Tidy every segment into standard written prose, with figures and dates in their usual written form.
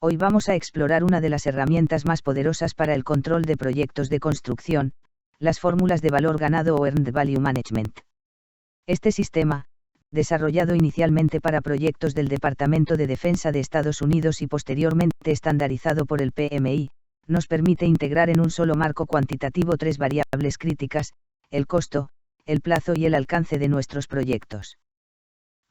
Hoy vamos a explorar una de las herramientas más poderosas para el control de proyectos de construcción, las fórmulas de valor ganado o Earned Value Management. Este sistema, desarrollado inicialmente para proyectos del Departamento de Defensa de Estados Unidos y posteriormente estandarizado por el PMI, nos permite integrar en un solo marco cuantitativo tres variables críticas: el costo, el plazo y el alcance de nuestros proyectos.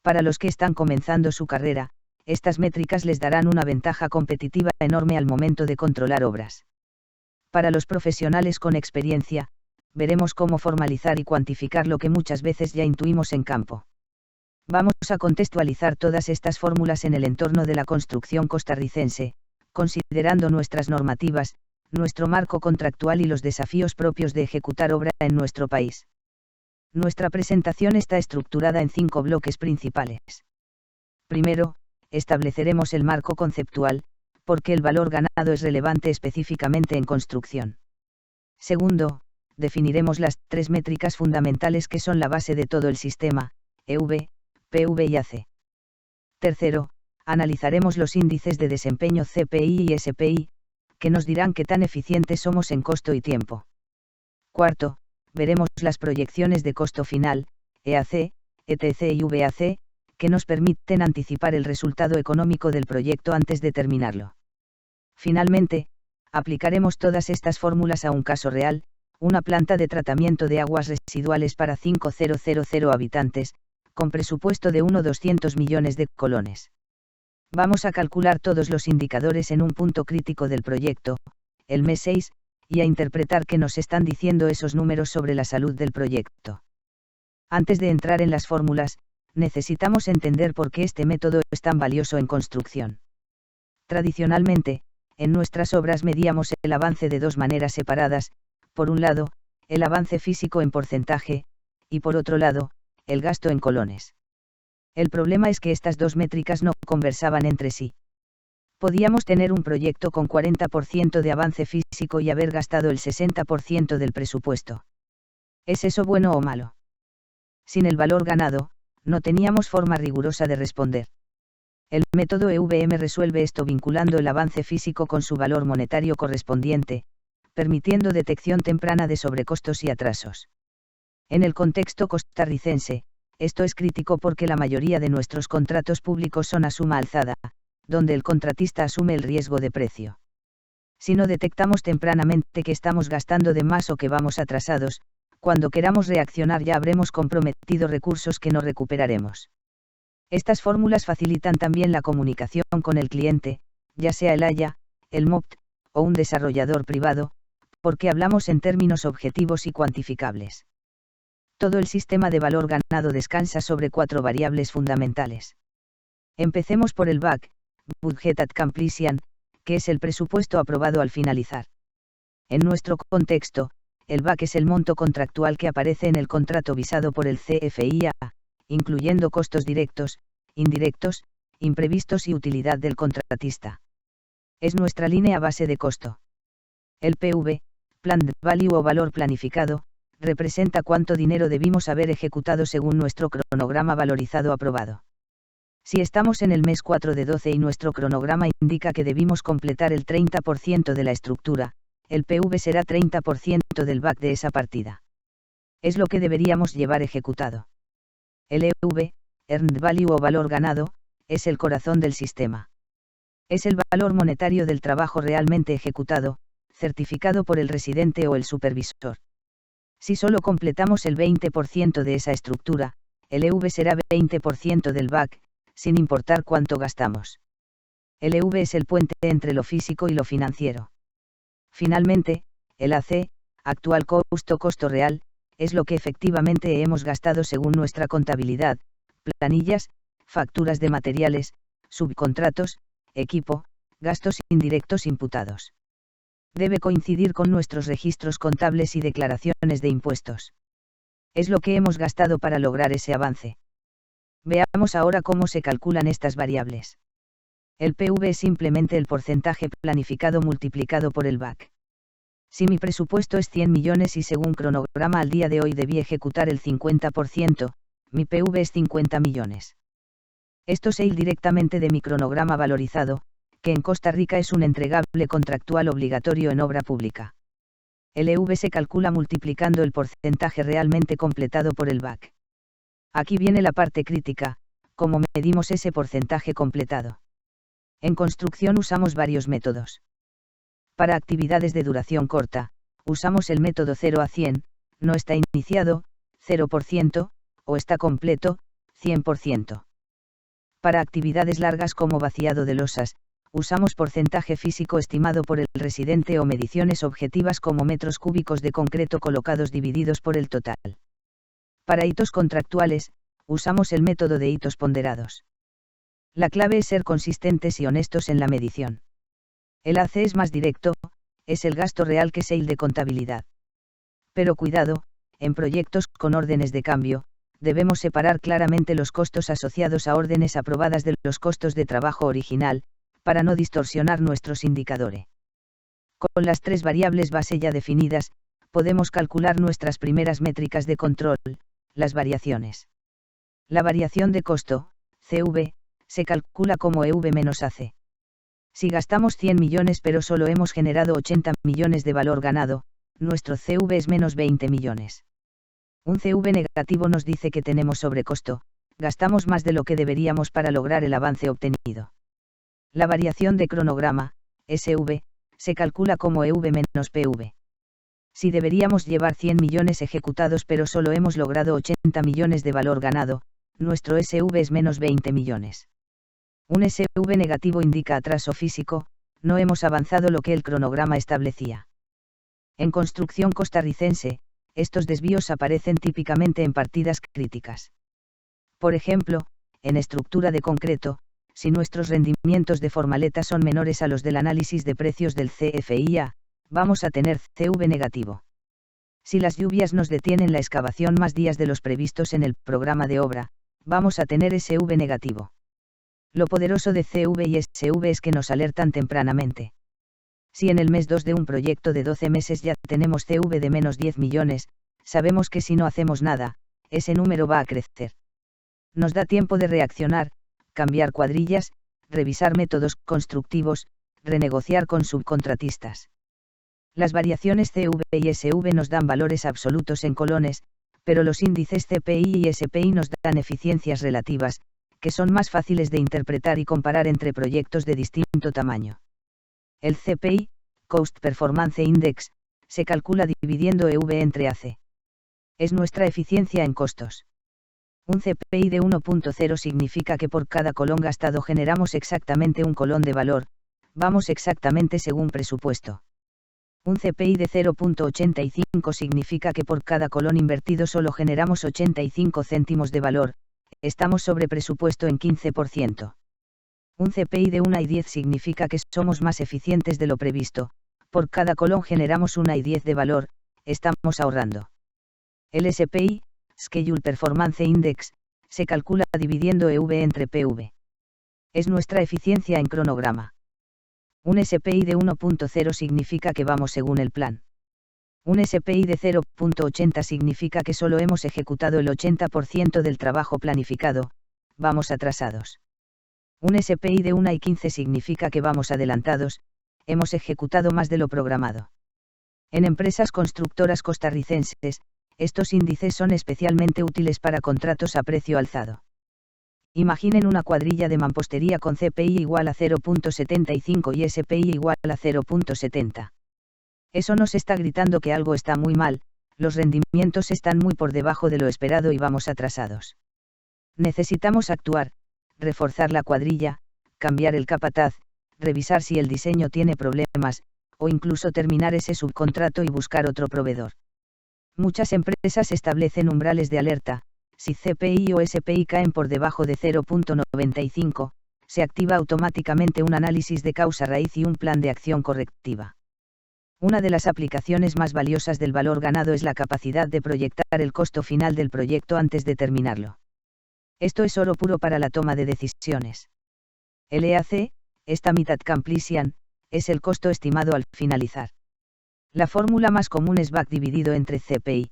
Para los que están comenzando su carrera, estas métricas les darán una ventaja competitiva enorme al momento de controlar obras. Para los profesionales con experiencia, veremos cómo formalizar y cuantificar lo que muchas veces ya intuimos en campo. Vamos a contextualizar todas estas fórmulas en el entorno de la construcción costarricense, considerando nuestras normativas, nuestro marco contractual y los desafíos propios de ejecutar obra en nuestro país. Nuestra presentación está estructurada en 5 bloques principales. Primero, estableceremos el marco conceptual, porque el valor ganado es relevante específicamente en construcción. Segundo, definiremos las 3 métricas fundamentales que son la base de todo el sistema: EV, PV y AC. Tercero, analizaremos los índices de desempeño CPI y SPI, que nos dirán qué tan eficientes somos en costo y tiempo. Cuarto, veremos las proyecciones de costo final, EAC, ETC y VAC, que nos permiten anticipar el resultado económico del proyecto antes de terminarlo. Finalmente, aplicaremos todas estas fórmulas a un caso real, una planta de tratamiento de aguas residuales para 5.000 habitantes, con presupuesto de 1.200 millones de colones. Vamos a calcular todos los indicadores en un punto crítico del proyecto, el mes 6, y a interpretar qué nos están diciendo esos números sobre la salud del proyecto. Antes de entrar en las fórmulas, necesitamos entender por qué este método es tan valioso en construcción. Tradicionalmente, en nuestras obras medíamos el avance de dos maneras separadas: por un lado, el avance físico en porcentaje, y por otro lado, el gasto en colones. El problema es que estas dos métricas no conversaban entre sí. Podíamos tener un proyecto con 40% de avance físico y haber gastado el 60% del presupuesto. ¿Es eso bueno o malo? Sin el valor ganado, no teníamos forma rigurosa de responder. El método EVM resuelve esto vinculando el avance físico con su valor monetario correspondiente, permitiendo detección temprana de sobrecostos y atrasos. En el contexto costarricense, esto es crítico porque la mayoría de nuestros contratos públicos son a suma alzada, donde el contratista asume el riesgo de precio. Si no detectamos tempranamente que estamos gastando de más o que vamos atrasados, cuando queramos reaccionar ya habremos comprometido recursos que no recuperaremos. Estas fórmulas facilitan también la comunicación con el cliente, ya sea el Haya, el MOPT, o un desarrollador privado, porque hablamos en términos objetivos y cuantificables. Todo el sistema de valor ganado descansa sobre 4 variables fundamentales. Empecemos por el BAC, Budget at Completion, que es el presupuesto aprobado al finalizar. En nuestro contexto, el BAC es el monto contractual que aparece en el contrato visado por el CFIA, incluyendo costos directos, indirectos, imprevistos y utilidad del contratista. Es nuestra línea base de costo. El PV, Planned Value o valor planificado, representa cuánto dinero debimos haber ejecutado según nuestro cronograma valorizado aprobado. Si estamos en el mes 4 de 12 y nuestro cronograma indica que debimos completar el 30% de la estructura, el PV será 30% del BAC de esa partida. Es lo que deberíamos llevar ejecutado. El EV, Earned Value o valor ganado, es el corazón del sistema. Es el valor monetario del trabajo realmente ejecutado, certificado por el residente o el supervisor. Si solo completamos el 20% de esa estructura, el EV será 20% del BAC, sin importar cuánto gastamos. El EV es el puente entre lo físico y lo financiero. Finalmente, el AC, actual costo costo real, es lo que efectivamente hemos gastado según nuestra contabilidad, planillas, facturas de materiales, subcontratos, equipo, gastos indirectos imputados. Debe coincidir con nuestros registros contables y declaraciones de impuestos. Es lo que hemos gastado para lograr ese avance. Veamos ahora cómo se calculan estas variables. El PV es simplemente el porcentaje planificado multiplicado por el BAC. Si mi presupuesto es 100 millones y según cronograma al día de hoy debí ejecutar el 50%, mi PV es 50 millones. Esto se irá directamente de mi cronograma valorizado, que en Costa Rica es un entregable contractual obligatorio en obra pública. El EV se calcula multiplicando el porcentaje realmente completado por el BAC. Aquí viene la parte crítica, ¿cómo medimos ese porcentaje completado? En construcción usamos varios métodos. Para actividades de duración corta, usamos el método 0 a 100, no está iniciado, 0%, o está completo, 100%. Para actividades largas como vaciado de losas, usamos porcentaje físico estimado por el residente o mediciones objetivas como metros cúbicos de concreto colocados divididos por el total. Para hitos contractuales, usamos el método de hitos ponderados. La clave es ser consistentes y honestos en la medición. El AC es más directo, es el gasto real que es el de contabilidad. Pero cuidado, en proyectos con órdenes de cambio, debemos separar claramente los costos asociados a órdenes aprobadas de los costos de trabajo original, para no distorsionar nuestros indicadores. Con las tres variables base ya definidas, podemos calcular nuestras primeras métricas de control, las variaciones. La variación de costo, CV, se calcula como EV menos AC. Si gastamos 100 millones pero solo hemos generado 80 millones de valor ganado, nuestro CV es menos 20 millones. Un CV negativo nos dice que tenemos sobrecosto, gastamos más de lo que deberíamos para lograr el avance obtenido. La variación de cronograma, SV, se calcula como EV menos PV. Si deberíamos llevar 100 millones ejecutados pero solo hemos logrado 80 millones de valor ganado, nuestro SV es menos 20 millones. Un SV negativo indica atraso físico, no hemos avanzado lo que el cronograma establecía. En construcción costarricense, estos desvíos aparecen típicamente en partidas críticas. Por ejemplo, en estructura de concreto, si nuestros rendimientos de formaleta son menores a los del análisis de precios del CFIA, vamos a tener CV negativo. Si las lluvias nos detienen la excavación más días de los previstos en el programa de obra, vamos a tener SV negativo. Lo poderoso de CV y SV es que nos alertan tempranamente. Si en el mes 2 de un proyecto de 12 meses ya tenemos CV de menos 10 millones, sabemos que si no hacemos nada, ese número va a crecer. Nos da tiempo de reaccionar, cambiar cuadrillas, revisar métodos constructivos, renegociar con subcontratistas. Las variaciones CV y SV nos dan valores absolutos en colones, pero los índices CPI y SPI nos dan eficiencias relativas, que son más fáciles de interpretar y comparar entre proyectos de distinto tamaño. El CPI, Cost Performance Index, se calcula dividiendo EV entre AC. Es nuestra eficiencia en costos. Un CPI de 1.0 significa que por cada colón gastado generamos exactamente un colón de valor, vamos exactamente según presupuesto. Un CPI de 0.85 significa que por cada colón invertido solo generamos 85 céntimos de valor, estamos sobre presupuesto en 15%. Un CPI de 1,10 significa que somos más eficientes de lo previsto, por cada colón generamos 1,10 de valor, estamos ahorrando. El SPI, Schedule Performance Index, se calcula dividiendo EV entre PV. Es nuestra eficiencia en cronograma. Un SPI de 1.0 significa que vamos según el plan. Un SPI de 0.80 significa que solo hemos ejecutado el 80% del trabajo planificado, vamos atrasados. Un SPI de 1,15 significa que vamos adelantados, hemos ejecutado más de lo programado. En empresas constructoras costarricenses, estos índices son especialmente útiles para contratos a precio alzado. Imaginen una cuadrilla de mampostería con CPI igual a 0.75 y SPI igual a 0.70. Eso nos está gritando que algo está muy mal, los rendimientos están muy por debajo de lo esperado y vamos atrasados. Necesitamos actuar, reforzar la cuadrilla, cambiar el capataz, revisar si el diseño tiene problemas, o incluso terminar ese subcontrato y buscar otro proveedor. Muchas empresas establecen umbrales de alerta. Si CPI o SPI caen por debajo de 0.95, se activa automáticamente un análisis de causa raíz y un plan de acción correctiva. Una de las aplicaciones más valiosas del valor ganado es la capacidad de proyectar el costo final del proyecto antes de terminarlo. Esto es oro puro para la toma de decisiones. El EAC, Estimated Completion, es el costo estimado al finalizar. La fórmula más común es BAC dividido entre CPI.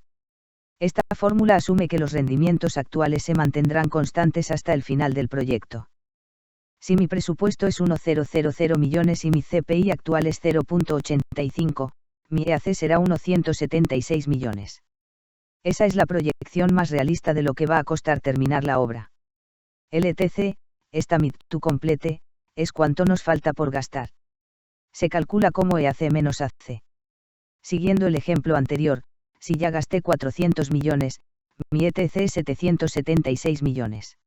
Esta fórmula asume que los rendimientos actuales se mantendrán constantes hasta el final del proyecto. Si mi presupuesto es 1,000 millones y mi CPI actual es 0,85, mi EAC será 1,176 millones. Esa es la proyección más realista de lo que va a costar terminar la obra. El ETC, estimate to complete, es cuánto nos falta por gastar. Se calcula como EAC menos AC. Siguiendo el ejemplo anterior, si ya gasté 400 millones, mi ETC es 776 millones.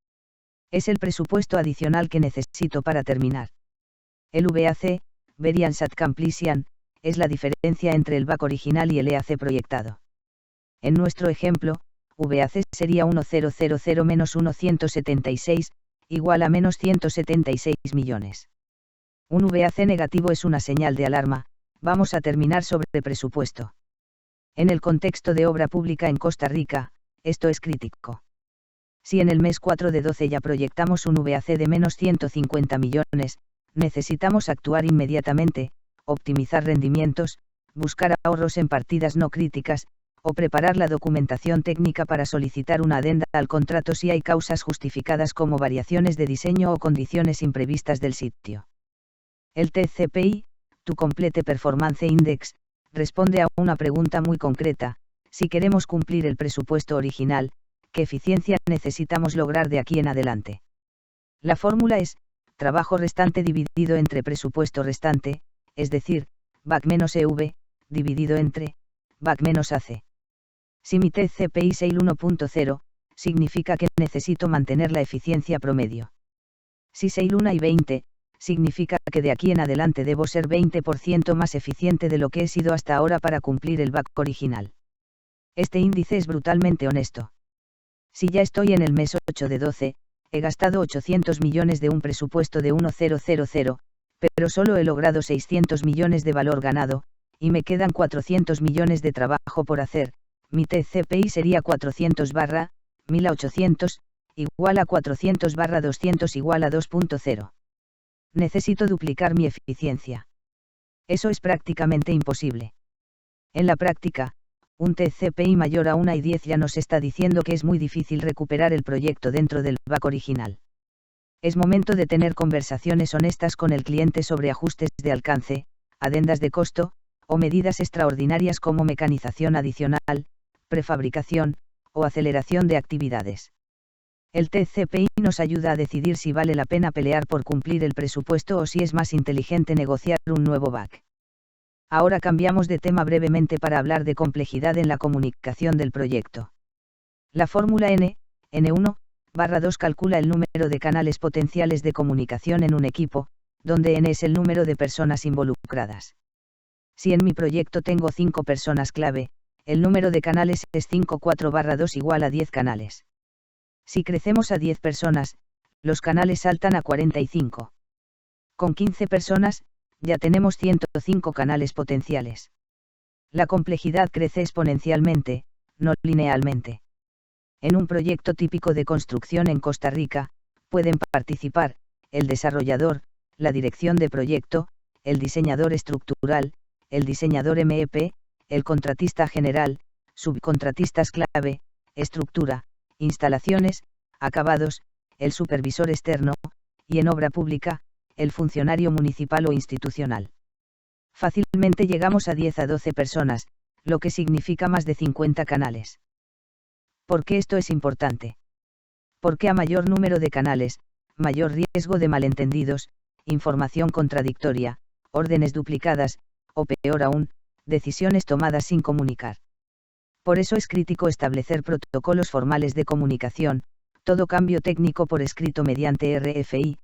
Es el presupuesto adicional que necesito para terminar. El VAC, Variance at Completion, es la diferencia entre el VAC original y el EAC proyectado. En nuestro ejemplo, VAC sería 1,000 menos 1,176, igual a menos 176 millones. Un VAC negativo es una señal de alarma, vamos a terminar sobre presupuesto. En el contexto de obra pública en Costa Rica, esto es crítico. Si en el mes 4 de 12 ya proyectamos un VAC de menos 150 millones, necesitamos actuar inmediatamente, optimizar rendimientos, buscar ahorros en partidas no críticas, o preparar la documentación técnica para solicitar una adenda al contrato si hay causas justificadas como variaciones de diseño o condiciones imprevistas del sitio. El TCPI, To Complete Performance Index, responde a una pregunta muy concreta: si queremos cumplir el presupuesto original, ¿qué eficiencia necesitamos lograr de aquí en adelante? La fórmula es trabajo restante dividido entre presupuesto restante, es decir, VAC menos EV, dividido entre VAC menos AC. Si mi TCPI es el 1.0, significa que necesito mantener la eficiencia promedio. Si es el 1 y 20, significa que de aquí en adelante debo ser 20% más eficiente de lo que he sido hasta ahora para cumplir el VAC original. Este índice es brutalmente honesto. Si ya estoy en el mes 8 de 12, he gastado 800 millones de un presupuesto de 1,000, pero solo he logrado 600 millones de valor ganado, y me quedan 400 millones de trabajo por hacer, mi TCPI sería 400/1800, igual a 400/200 igual a 2.0. Necesito duplicar mi eficiencia. Eso es prácticamente imposible. En la práctica, un TCPI mayor a 1 y 10 ya nos está diciendo que es muy difícil recuperar el proyecto dentro del VAC original. Es momento de tener conversaciones honestas con el cliente sobre ajustes de alcance, adendas de costo, o medidas extraordinarias como mecanización adicional, prefabricación, o aceleración de actividades. El TCPI nos ayuda a decidir si vale la pena pelear por cumplir el presupuesto o si es más inteligente negociar un nuevo VAC. Ahora cambiamos de tema brevemente para hablar de complejidad en la comunicación del proyecto. La fórmula N1/2 calcula el número de canales potenciales de comunicación en un equipo, donde N es el número de personas involucradas. Si en mi proyecto tengo 5 personas clave, el número de canales es 5/4/2 igual a 10 canales. Si crecemos a 10 personas, los canales saltan a 45. Con 15 personas, ya tenemos 105 canales potenciales. La complejidad crece exponencialmente, no linealmente. En un proyecto típico de construcción en Costa Rica, pueden participar el desarrollador, la dirección de proyecto, el diseñador estructural, el diseñador MEP, el contratista general, subcontratistas clave, estructura, instalaciones, acabados, el supervisor externo, y en obra pública, el funcionario municipal o institucional. Fácilmente llegamos a 10 a 12 personas, lo que significa más de 50 canales. ¿Por qué esto es importante? Porque a mayor número de canales, mayor riesgo de malentendidos, información contradictoria, órdenes duplicadas, o peor aún, decisiones tomadas sin comunicar. Por eso es crítico establecer protocolos formales de comunicación, todo cambio técnico por escrito mediante RFI,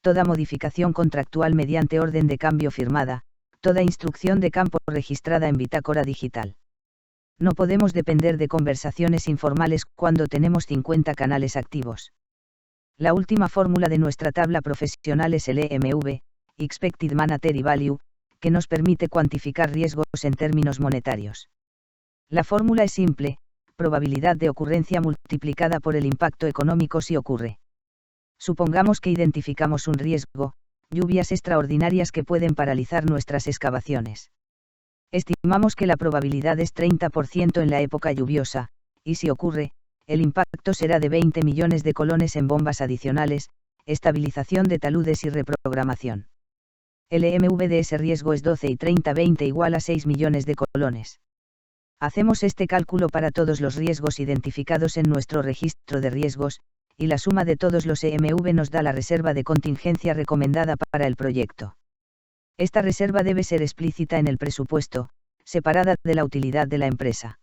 toda modificación contractual mediante orden de cambio firmada, toda instrucción de campo registrada en bitácora digital. No podemos depender de conversaciones informales cuando tenemos 50 canales activos. La última fórmula de nuestra tabla profesional es el EMV, Expected Monetary Value, que nos permite cuantificar riesgos en términos monetarios. La fórmula es simple: probabilidad de ocurrencia multiplicada por el impacto económico si ocurre. Supongamos que identificamos un riesgo, lluvias extraordinarias que pueden paralizar nuestras excavaciones. Estimamos que la probabilidad es 30% en la época lluviosa, y si ocurre, el impacto será de 20 millones de colones en bombas adicionales, estabilización de taludes y reprogramación. El EMV de ese riesgo es 12 y 30-20 igual a 6 millones de colones. Hacemos este cálculo para todos los riesgos identificados en nuestro registro de riesgos, y la suma de todos los EMV nos da la reserva de contingencia recomendada para el proyecto. Esta reserva debe ser explícita en el presupuesto, separada de la utilidad de la empresa.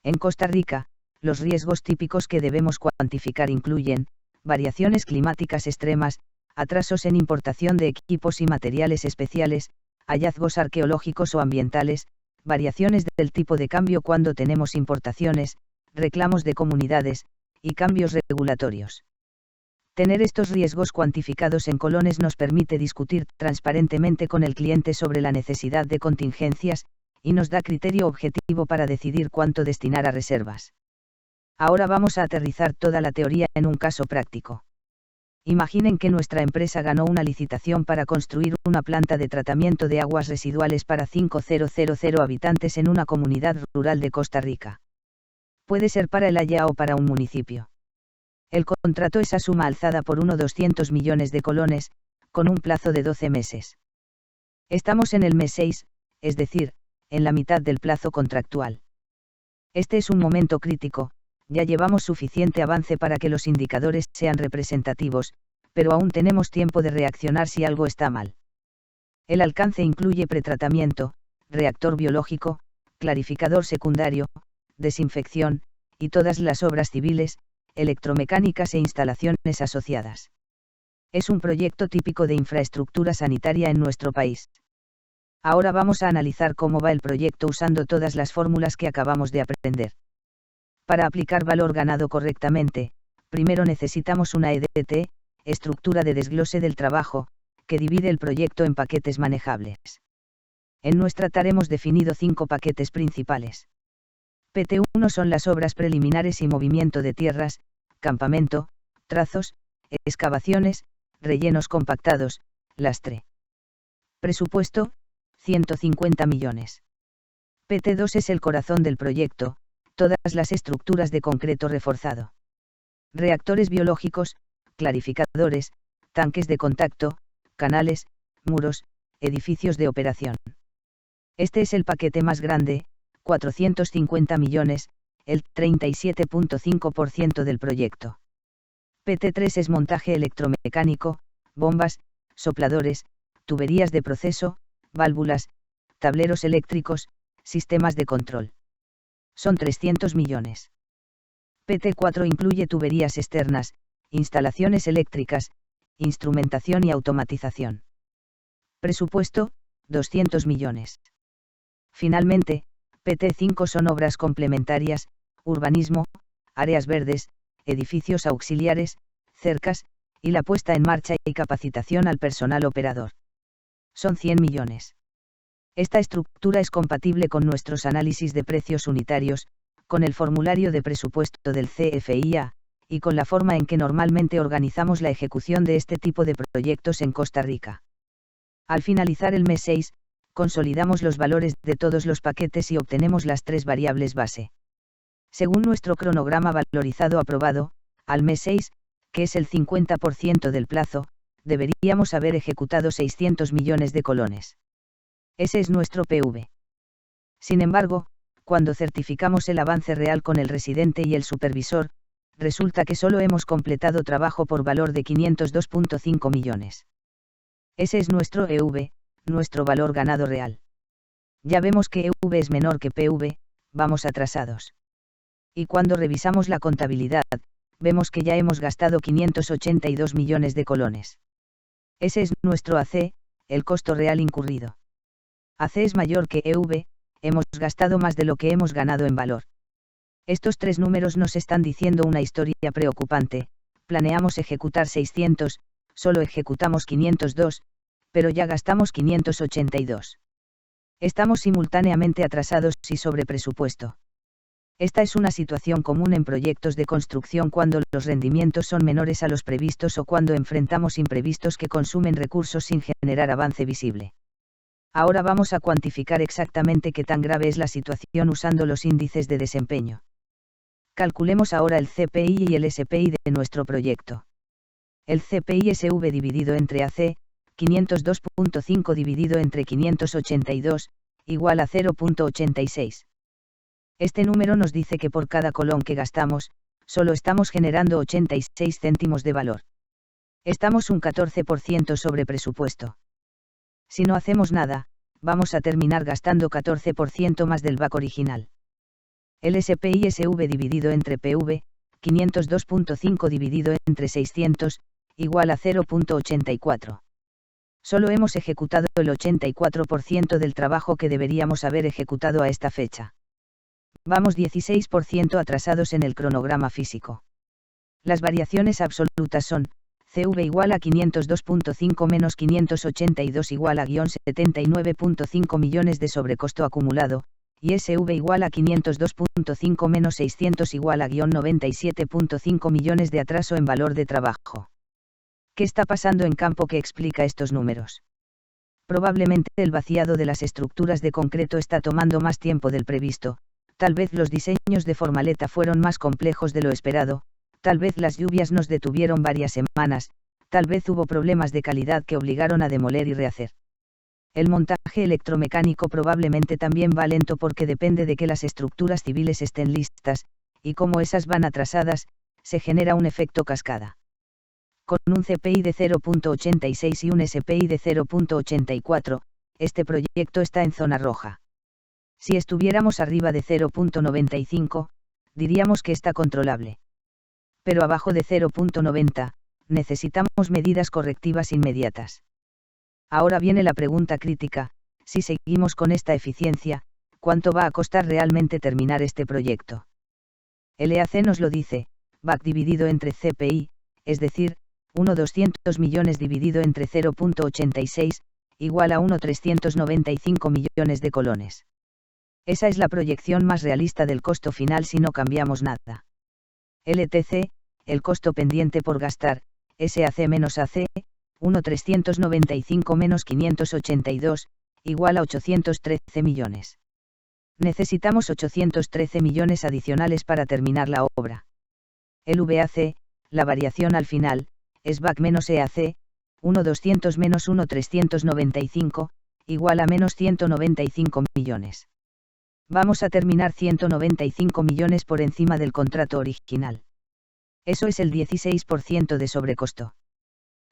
En Costa Rica, los riesgos típicos que debemos cuantificar incluyen variaciones climáticas extremas, atrasos en importación de equipos y materiales especiales, hallazgos arqueológicos o ambientales, variaciones del tipo de cambio cuando tenemos importaciones, reclamos de comunidades, y cambios regulatorios. Tener estos riesgos cuantificados en colones nos permite discutir transparentemente con el cliente sobre la necesidad de contingencias, y nos da criterio objetivo para decidir cuánto destinar a reservas. Ahora vamos a aterrizar toda la teoría en un caso práctico. Imaginen que nuestra empresa ganó una licitación para construir una planta de tratamiento de aguas residuales para 5.000 habitantes en una comunidad rural de Costa Rica. Puede ser para el Haya o para un municipio. El contrato es a suma alzada por 200 millones de colones, con un plazo de 12 meses. Estamos en el mes 6, es decir, en la mitad del plazo contractual. Este es un momento crítico. Ya llevamos suficiente avance para que los indicadores sean representativos, pero aún tenemos tiempo de reaccionar si algo está mal. El alcance incluye pretratamiento, reactor biológico, clarificador secundario, desinfección, y todas las obras civiles, electromecánicas e instalaciones asociadas. Es un proyecto típico de infraestructura sanitaria en nuestro país. Ahora vamos a analizar cómo va el proyecto usando todas las fórmulas que acabamos de aprender. Para aplicar valor ganado correctamente, primero necesitamos una EDT, estructura de desglose del trabajo, que divide el proyecto en paquetes manejables. En nuestra tarea hemos definido 5 paquetes principales. PT1 son las obras preliminares y movimiento de tierras, campamento, trazos, excavaciones, rellenos compactados, lastre. Presupuesto, 150 millones. PT2 es el corazón del proyecto, todas las estructuras de concreto reforzado. Reactores biológicos, clarificadores, tanques de contacto, canales, muros, edificios de operación. Este es el paquete más grande, 450 millones, el 37.5% del proyecto. PT3 es montaje electromecánico, bombas, sopladores, tuberías de proceso, válvulas, tableros eléctricos, sistemas de control. Son 300 millones. PT4 incluye tuberías externas, instalaciones eléctricas, instrumentación y automatización. Presupuesto, 200 millones. Finalmente, PT5 son obras complementarias, urbanismo, áreas verdes, edificios auxiliares, cercas, y la puesta en marcha y capacitación al personal operador. Son 100 millones. Esta estructura es compatible con nuestros análisis de precios unitarios, con el formulario de presupuesto del CFIA, y con la forma en que normalmente organizamos la ejecución de este tipo de proyectos en Costa Rica. Al finalizar el mes 6, consolidamos los valores de todos los paquetes y obtenemos las 3 variables base. Según nuestro cronograma valorizado aprobado, al mes 6, que es el 50% del plazo, deberíamos haber ejecutado 600 millones de colones. Ese es nuestro PV. Sin embargo, cuando certificamos el avance real con el residente y el supervisor, resulta que solo hemos completado trabajo por valor de 502.5 millones. Ese es nuestro EV, nuestro valor ganado real. Ya vemos que EV es menor que PV, vamos atrasados. Y cuando revisamos la contabilidad, vemos que ya hemos gastado 582 millones de colones. Ese es nuestro AC, el costo real incurrido. AC es mayor que EV, hemos gastado más de lo que hemos ganado en valor. Estos 3 números nos están diciendo una historia preocupante. Planeamos ejecutar 600, solo ejecutamos 502, pero ya gastamos 582. Estamos simultáneamente atrasados y sobre presupuesto. Esta es una situación común en proyectos de construcción cuando los rendimientos son menores a los previstos o cuando enfrentamos imprevistos que consumen recursos sin generar avance visible. Ahora vamos a cuantificar exactamente qué tan grave es la situación usando los índices de desempeño. Calculemos ahora el CPI y el SPI de nuestro proyecto. El CPI-SV dividido entre AC, 502.5 dividido entre 582, igual a 0.86. Este número nos dice que por cada colón que gastamos, solo estamos generando 86 céntimos de valor. Estamos un 14% sobre presupuesto. Si no hacemos nada, vamos a terminar gastando 14% más del back original. El SPI-SV dividido entre PV, 502.5 dividido entre 600, igual a 0.84. Solo hemos ejecutado el 84% del trabajo que deberíamos haber ejecutado a esta fecha. Vamos 16% atrasados en el cronograma físico. Las variaciones absolutas son, CV igual a 502.5 menos 582 igual a -79.5 millones de sobrecosto acumulado, y SV igual a 502.5 menos 600 igual a -97.5 millones de atraso en valor de trabajo. ¿Qué está pasando en campo que explica estos números? Probablemente el vaciado de las estructuras de concreto está tomando más tiempo del previsto, tal vez los diseños de formaleta fueron más complejos de lo esperado, tal vez las lluvias nos detuvieron varias semanas, tal vez hubo problemas de calidad que obligaron a demoler y rehacer. El montaje electromecánico probablemente también va lento porque depende de que las estructuras civiles estén listas, y como esas van atrasadas, se genera un efecto cascada. Con un CPI de 0.86 y un SPI de 0.84, este proyecto está en zona roja. Si estuviéramos arriba de 0.95, diríamos que está controlable. Pero abajo de 0.90, necesitamos medidas correctivas inmediatas. Ahora viene la pregunta crítica: si seguimos con esta eficiencia, ¿cuánto va a costar realmente terminar este proyecto? El EAC nos lo dice, BAC dividido entre CPI, es decir, 1.200 millones dividido entre 0.86, igual a 1.395 millones de colones. Esa es la proyección más realista del costo final si no cambiamos nada. LTC, el costo pendiente por gastar, SAC menos AC, 1.395 menos 582, igual a 813 millones. Necesitamos 813 millones adicionales para terminar la obra. El VAC, la variación al final, es BAC menos EAC, 1.200 menos 1.395, igual a menos 195 millones. Vamos a terminar 195 millones por encima del contrato original. Eso es el 16% de sobrecosto.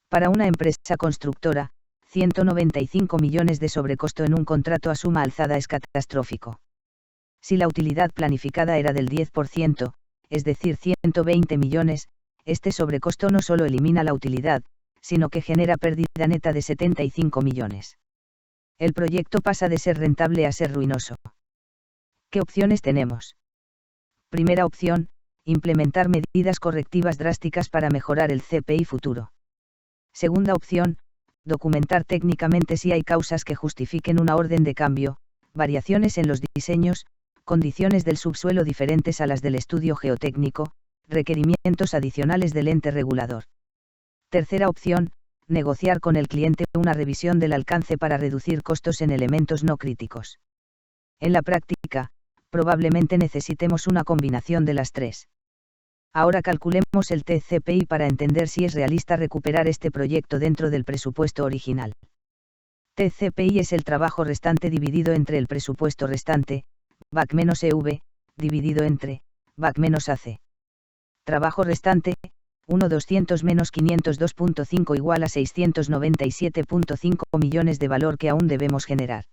Para una empresa constructora, 195 millones de sobrecosto en un contrato a suma alzada es catastrófico. Si la utilidad planificada era del 10%, es decir 120 millones, este sobrecosto no solo elimina la utilidad, sino que genera pérdida neta de 75 millones. El proyecto pasa de ser rentable a ser ruinoso. ¿Qué opciones tenemos? Primera opción, implementar medidas correctivas drásticas para mejorar el CPI futuro. Segunda opción, documentar técnicamente si hay causas que justifiquen una orden de cambio, variaciones en los diseños, condiciones del subsuelo diferentes a las del estudio geotécnico, requerimientos adicionales del ente regulador. Tercera opción, negociar con el cliente una revisión del alcance para reducir costos en elementos no críticos. En la práctica, probablemente necesitemos una combinación de las tres. Ahora calculemos el TCPI para entender si es realista recuperar este proyecto dentro del presupuesto original. TCPI es el trabajo restante dividido entre el presupuesto restante, BAC menos EV, dividido entre, BAC menos AC. Trabajo restante, 1.200 menos 502.5 igual a 697.5 millones de valor que aún debemos generar.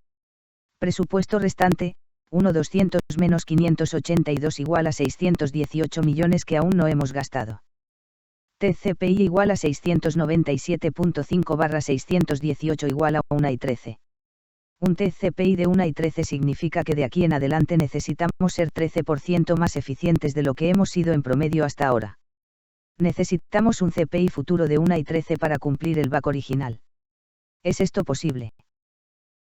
Presupuesto restante, 1.200 menos 582 igual a 618 millones que aún no hemos gastado. TCPI igual a 697.5 / 618 igual a 1,13. Un TCPI de 1,13 significa que de aquí en adelante necesitamos ser 13% más eficientes de lo que hemos sido en promedio hasta ahora. Necesitamos un CPI futuro de 1,13 para cumplir el BAC original. ¿Es esto posible?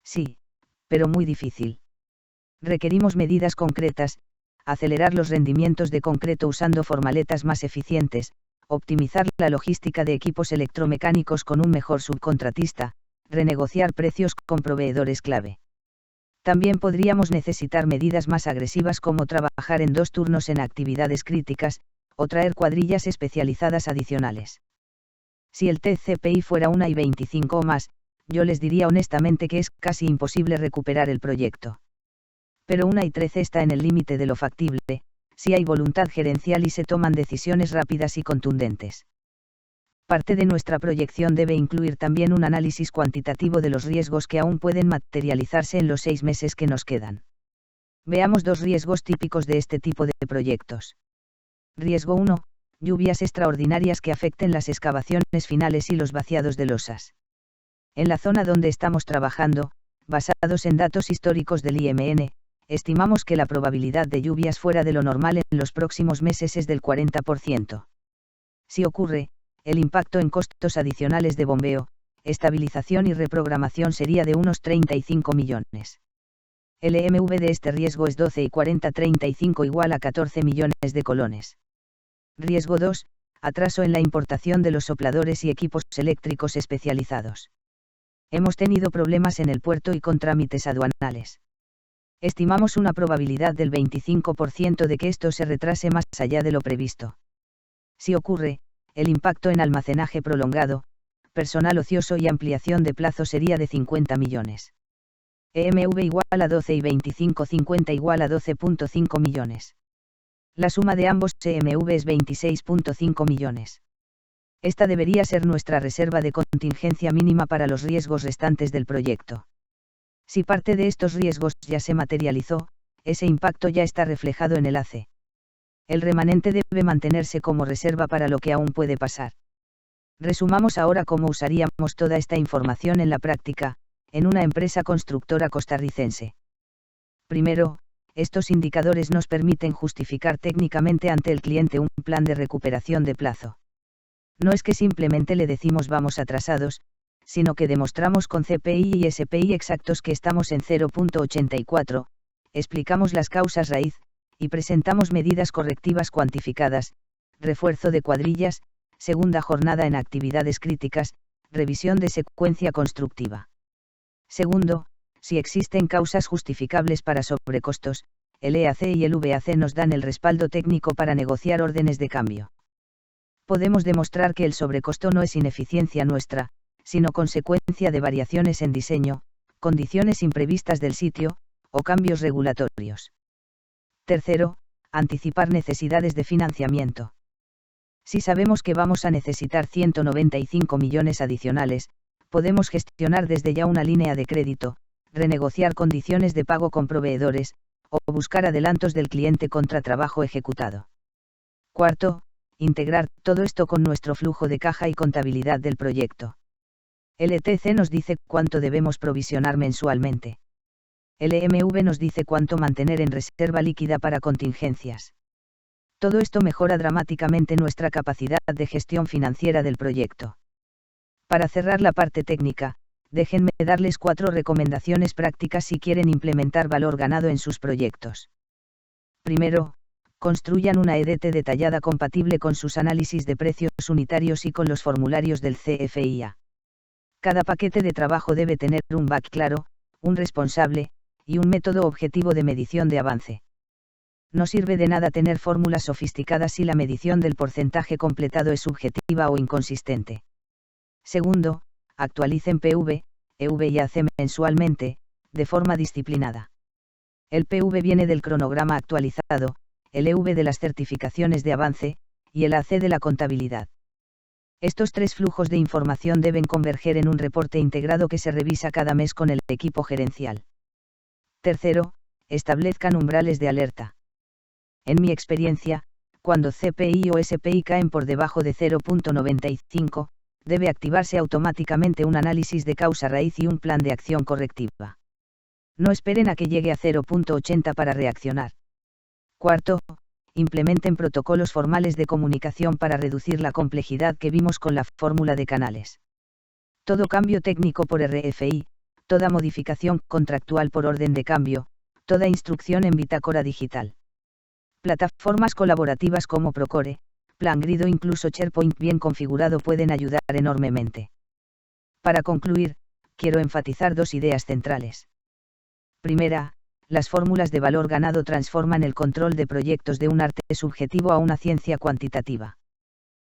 Sí, pero muy difícil. Requerimos medidas concretas, acelerar los rendimientos de concreto usando formaletas más eficientes, optimizar la logística de equipos electromecánicos con un mejor subcontratista, renegociar precios con proveedores clave. También podríamos necesitar medidas más agresivas como trabajar en 2 turnos en actividades críticas, o traer cuadrillas especializadas adicionales. Si el TCPI fuera 1,25 o más, yo les diría honestamente que es casi imposible recuperar el proyecto. Pero 1,13 está en el límite de lo factible, si hay voluntad gerencial y se toman decisiones rápidas y contundentes. Parte de nuestra proyección debe incluir también un análisis cuantitativo de los riesgos que aún pueden materializarse en los 6 meses que nos quedan. Veamos 2 riesgos típicos de este tipo de proyectos. Riesgo 1. Lluvias extraordinarias que afecten las excavaciones finales y los vaciados de losas. En la zona donde estamos trabajando, basados en datos históricos del IMN, estimamos que la probabilidad de lluvias fuera de lo normal en los próximos meses es del 40%. Si ocurre, el impacto en costos adicionales de bombeo, estabilización y reprogramación sería de unos 35 millones. El EMV de este riesgo es 12 y 40 35 igual a 14 millones de colones. Riesgo 2. Atraso en la importación de los sopladores y equipos eléctricos especializados. Hemos tenido problemas en el puerto y con trámites aduanales. Estimamos una probabilidad del 25% de que esto se retrase más allá de lo previsto. Si ocurre, el impacto en almacenaje prolongado, personal ocioso y ampliación de plazo sería de 50 millones. EMV igual a 12 y 25 50 igual a 12.5 millones. La suma de ambos EMV es 26.5 millones. Esta debería ser nuestra reserva de contingencia mínima para los riesgos restantes del proyecto. Si parte de estos riesgos ya se materializó, ese impacto ya está reflejado en el AC. El remanente debe mantenerse como reserva para lo que aún puede pasar. Resumamos ahora cómo usaríamos toda esta información en la práctica, en una empresa constructora costarricense. Primero, estos indicadores nos permiten justificar técnicamente ante el cliente un plan de recuperación de plazo. No es que simplemente le decimos vamos atrasados, sino que demostramos con CPI y SPI exactos que estamos en 0.84, explicamos las causas raíz, y presentamos medidas correctivas cuantificadas, refuerzo de cuadrillas, segunda jornada en actividades críticas, revisión de secuencia constructiva. Segundo, si existen causas justificables para sobrecostos, el EAC y el VAC nos dan el respaldo técnico para negociar órdenes de cambio. Podemos demostrar que el sobrecosto no es ineficiencia nuestra, sino consecuencia de variaciones en diseño, condiciones imprevistas del sitio, o cambios regulatorios. Tercero, anticipar necesidades de financiamiento. Si sabemos que vamos a necesitar 195 millones adicionales, podemos gestionar desde ya una línea de crédito, renegociar condiciones de pago con proveedores, o buscar adelantos del cliente contra trabajo ejecutado. Cuarto, integrar todo esto con nuestro flujo de caja y contabilidad del proyecto. El ETC nos dice cuánto debemos provisionar mensualmente. El EMV nos dice cuánto mantener en reserva líquida para contingencias. Todo esto mejora dramáticamente nuestra capacidad de gestión financiera del proyecto. Para cerrar la parte técnica, déjenme darles 4 recomendaciones prácticas si quieren implementar valor ganado en sus proyectos. Primero, construyan una EDT detallada compatible con sus análisis de precios unitarios y con los formularios del CFIA. Cada paquete de trabajo debe tener un back claro, un responsable, y un método objetivo de medición de avance. No sirve de nada tener fórmulas sofisticadas si la medición del porcentaje completado es subjetiva o inconsistente. Segundo, actualicen PV, EV y AC mensualmente, de forma disciplinada. El PV viene del cronograma actualizado, el EV de las certificaciones de avance, y el AC de la contabilidad. Estos 3 flujos de información deben converger en un reporte integrado que se revisa cada mes con el equipo gerencial. Tercero, establezcan umbrales de alerta. En mi experiencia, cuando CPI o SPI caen por debajo de 0.95, debe activarse automáticamente un análisis de causa raíz y un plan de acción correctiva. No esperen a que llegue a 0.80 para reaccionar. Cuarto, implementen protocolos formales de comunicación para reducir la complejidad que vimos con la fórmula de canales. Todo cambio técnico por RFI, toda modificación contractual por orden de cambio, toda instrucción en bitácora digital. Plataformas colaborativas como Procore, PlanGrid o incluso SharePoint bien configurado pueden ayudar enormemente. Para concluir, quiero enfatizar 2 ideas centrales. Primera, las fórmulas de valor ganado transforman el control de proyectos de un arte subjetivo a una ciencia cuantitativa.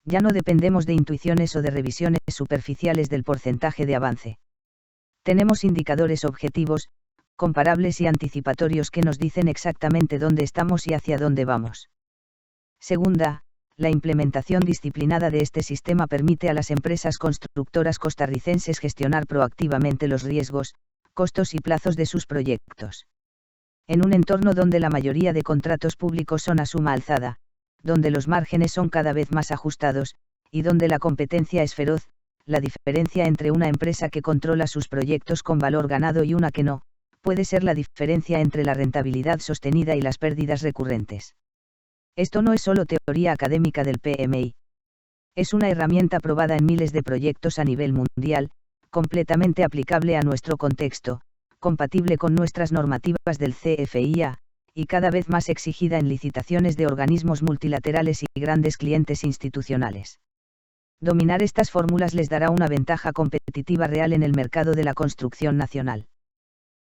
Ya no dependemos de intuiciones o de revisiones superficiales del porcentaje de avance. Tenemos indicadores objetivos, comparables y anticipatorios que nos dicen exactamente dónde estamos y hacia dónde vamos. Segunda, la implementación disciplinada de este sistema permite a las empresas constructoras costarricenses gestionar proactivamente los riesgos, costos y plazos de sus proyectos. En un entorno donde la mayoría de contratos públicos son a suma alzada, donde los márgenes son cada vez más ajustados, y donde la competencia es feroz, la diferencia entre una empresa que controla sus proyectos con valor ganado y una que no, puede ser la diferencia entre la rentabilidad sostenida y las pérdidas recurrentes. Esto no es solo teoría académica del PMI. Es una herramienta probada en miles de proyectos a nivel mundial, completamente aplicable a nuestro contexto, compatible con nuestras normativas del CFIA, y cada vez más exigida en licitaciones de organismos multilaterales y grandes clientes institucionales. Dominar estas fórmulas les dará una ventaja competitiva real en el mercado de la construcción nacional.